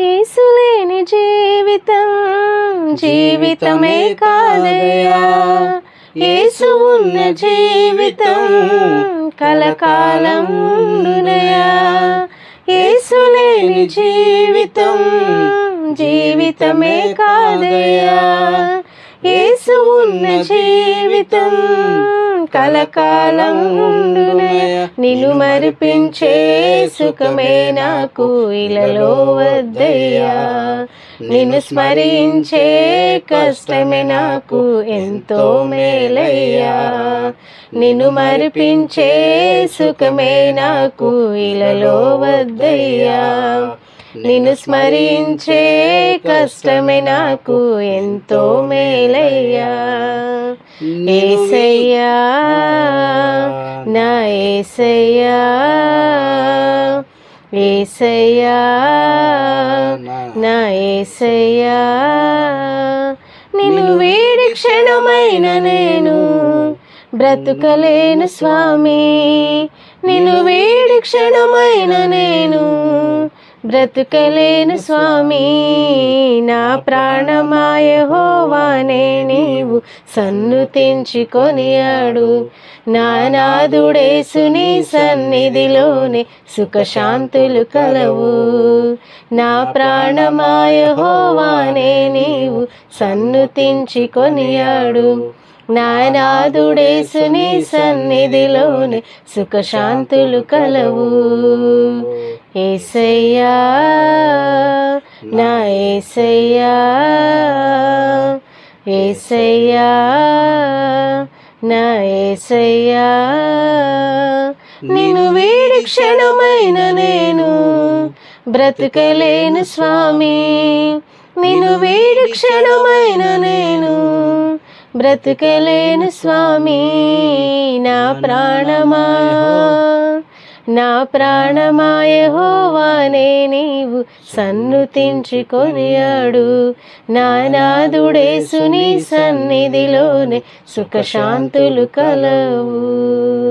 యేసు లేని జీవితం జీవితమే కాదయ్యా, యేసు ఉన్న జీవితం కలకాలం ఉండునయ్యా. యేసు లేని జీవితం జీవితమే కాదయ్యా, యేసు ఉన్న జీవితం కలకాలం ఉండునయ్యా. నిన్ను మరిపించే సుఖమే నాకు ఇలలో వద్దయ్యా, నిన్ను స్మరించే కష్టమే నాకు ఎంతో మేలయ్యా. నిన్ను మరిపించే సుఖమే నాకు ఇలలో వద్దయ్యా, నిన్ను స్మరించే కష్టమే నాకు ఎంతో మేలయ్యా. యేసయ్యా నా యేసయ్యా, యేసయ్యా నా యేసయ్యా, నిన్ను వీడి క్షణమైన నేను బ్రతుకలేను స్వామి, నిన్ను వీడి క్షణమైన నేను బ్రతుకలేను స్వామి. నా ప్రాణమా యెహోవానే నీవు సన్నుతించి కొనియాడు, నా నాదుడేసు నీ సన్నిధిలోనే సుఖశాంతులు కలవు. నా ప్రాణమా యెహోవానే నీవు సన్నుతించి కొనియాడు, నా నాదుడేసు నీ సన్నిధిలోనే సుఖశాంతులు కలవు. యేసయ్యా నా యేసయ్యా, యేసయ్యా నా యేసయ్యా, నిన్ను వీడి క్షణమైన నేను బ్రతుకలేను స్వామి, నిన్ను వీడి క్షణమైన నేను బ్రతుకలేను స్వామి. నా ప్రాణమా నా ప్రాణమా యెహోవానే నీవు సన్నుతించి కొనియాడు, నా నాదుడేసు నీ సన్నిధిలోనే సుఖశాంతులు కలవు.